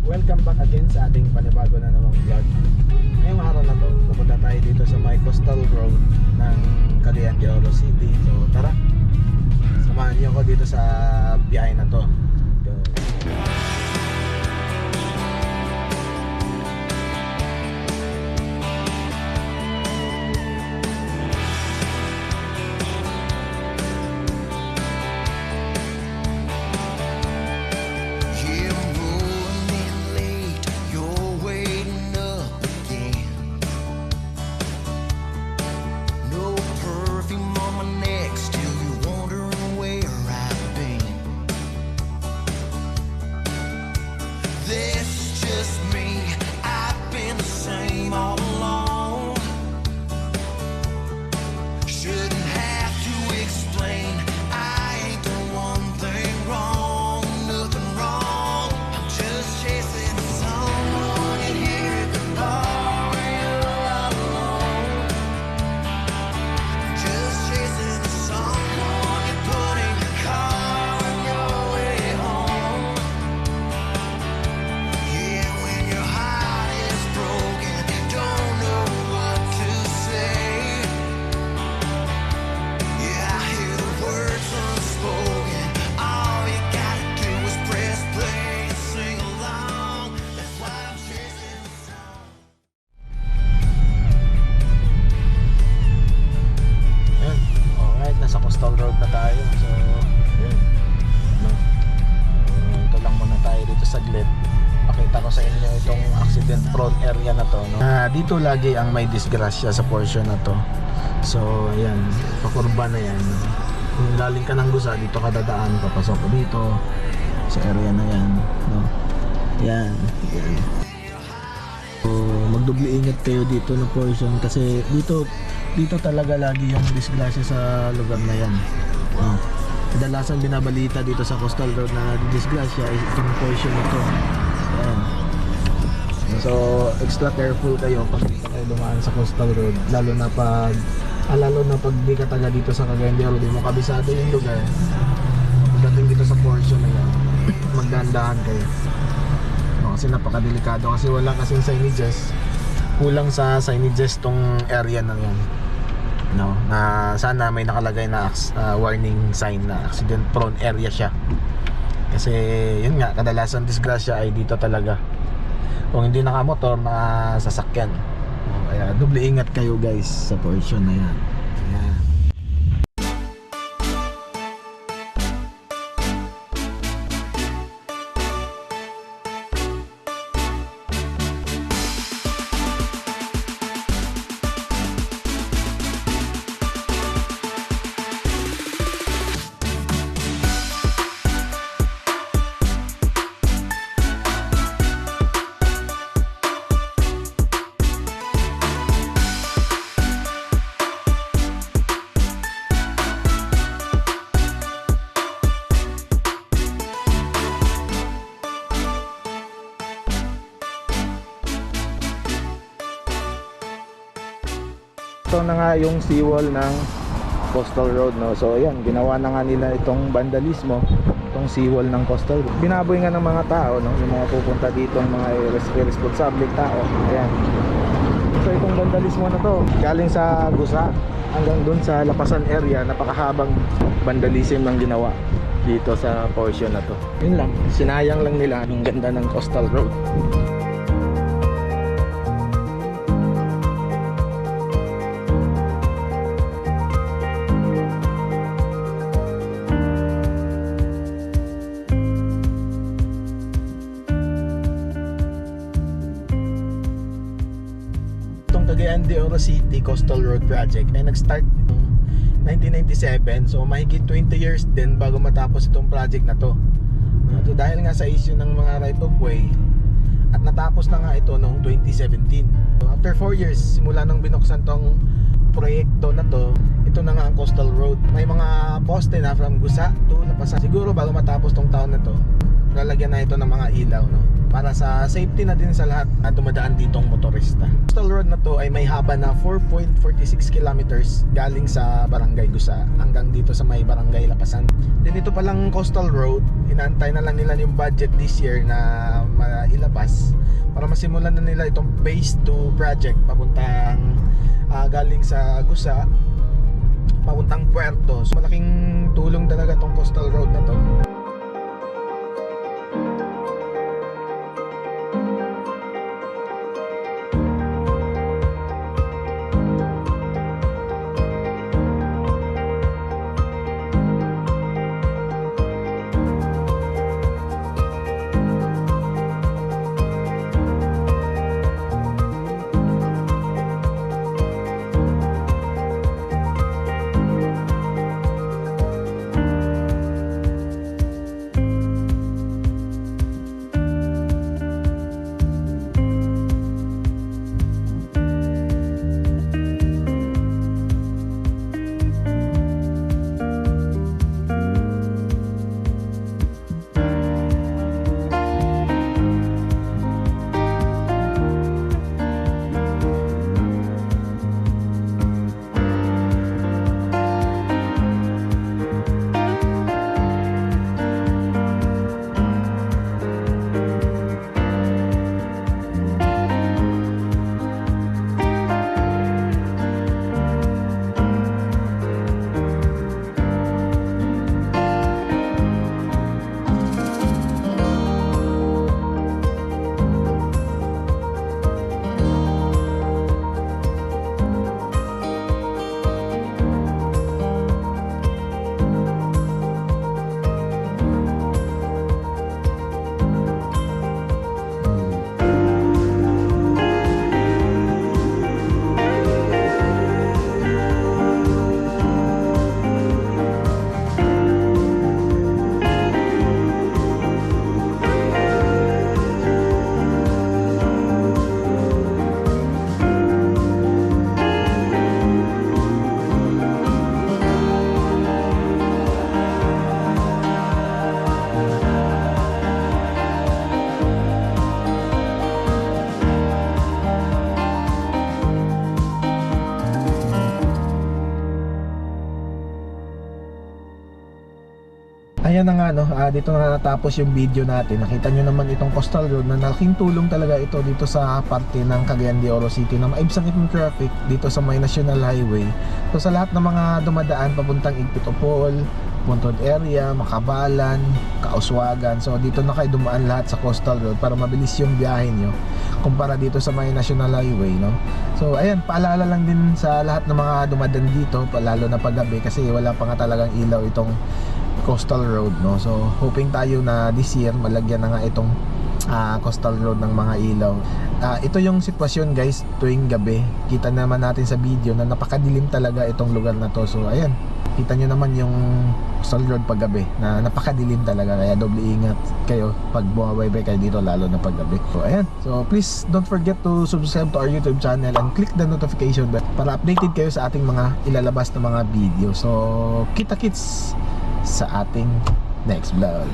Welcome back again sa ating panibago na namang vlog. Ngayong araw na to, pupunta tayo dito sa may coastal road ng Cagayan de Oro City. So tara, samahan niyo ako dito sa biyahe na to. Go. Nasa coastal road na tayo. So, yun. No. Ito lang muna tayo dito saglit. Pakita ko sa inyo itong accident prone area na to, no? Dito lagi ang may disgrasya sa portion na to. So, ayan, pakurba na yan. Kung galing ka ng Gusa, dito ka dadaan, papasok ko dito sa area na yan, no? Yan, yan. So, magdubli ingat kayo dito na portion kasi dito talaga lagi yung disgrasya sa lugar na yan. Kadalasan binabalita dito sa coastal road na disgrasya is itong portion ito. Ayan. So extra careful kayo pag dito kayo dumaan sa coastal road, lalo na pag di ka taga dito sa Cagayan de Oro, di mo kabisado yung lugar. Pagdating dito sa portion na yan, magdahan-dahan kayo. Kasi napakadelikado kasi wala kasing signages. Kulang sa signages tong area na yan, no? Na sana may nakalagay na warning sign na accident prone area siya. Kasi yun nga, kadalasan disgrasya ay dito talaga. Kung hindi nakamotor, na sasakyan. Kaya doble ingat kayo guys sa portion na yan. Ayan. Ito na nga yung seawall ng coastal road, no? So ayan, ginawa na nga nila itong vandalismo, itong seawall ng coastal road. Binaboy nga ng mga tao, no? Yung mga pupunta dito, ang mga irresponsible tao. Ayan. So itong vandalismo na to, galing sa Gusa hanggang dun sa Lapasan area, napakahabang vandalism ang ginawa dito sa portion na to. Yun lang, sinayang lang nila ang ganda ng coastal road. Cagayan de Oro City Coastal Road Project ay nag-start noong 1997. So mahigit 20 years din bago matapos itong project na to. So dahil nga sa issue ng mga right of way, at natapos na nga ito noong 2017. So after 4 years simula nang binuksan tong proyekto na to, ito na nga ang coastal road. May mga poste na from Gusa to Lapasan. Siguro bago matapos tong taon na to, lalagyan na ito ng mga ilaw, no? para sa safety na din sa lahat na dumadaan ditong motorista. Coastal road na to ay may haba na 4.46 kilometers galing sa Barangay Gusa hanggang dito sa may Barangay Lapasan. Din ito palang coastal road, inaantay na lang nila yung budget this year na mailabas para masimulan na nila itong phase 2 project papuntang galing sa Gusa papuntang Puerto. So malaking tulong talaga tong coastal road na to. Ayan na nga no, dito na natapos yung video natin. Nakita nyo naman itong coastal road na malaking tulong talaga ito dito sa parte ng Cagayan de Oro City na maibsan itong traffic dito sa may National Highway. So sa lahat ng mga dumadaan papuntang Igpitopol, Puntod area, Makabalan, Kauswagan, so dito na kayo dumaan lahat sa coastal road para mabilis yung biyahe nyo kumpara dito sa may National Highway, no? So ayan, paalala lang din sa lahat ng mga dumadaan dito, lalo na paggabi kasi wala pa nga talagang ilaw itong coastal road, no? So hoping tayo na this year malagyan na nga itong coastal road ng mga ilaw. Ito yung sitwasyon guys tuwing gabi. Kita naman natin sa video na napakadilim talaga itong lugar na to. So ayan, kita nyo naman yung coastal road pag gabi na napakadilim talaga, kaya doble ingat kayo pag bumabaybay kayo dito lalo na pag gabi. So ayan, so please don't forget to subscribe to our YouTube channel and click the notification bell para updated kayo sa ating mga ilalabas na mga video. So kita-kits sa ating next vlog.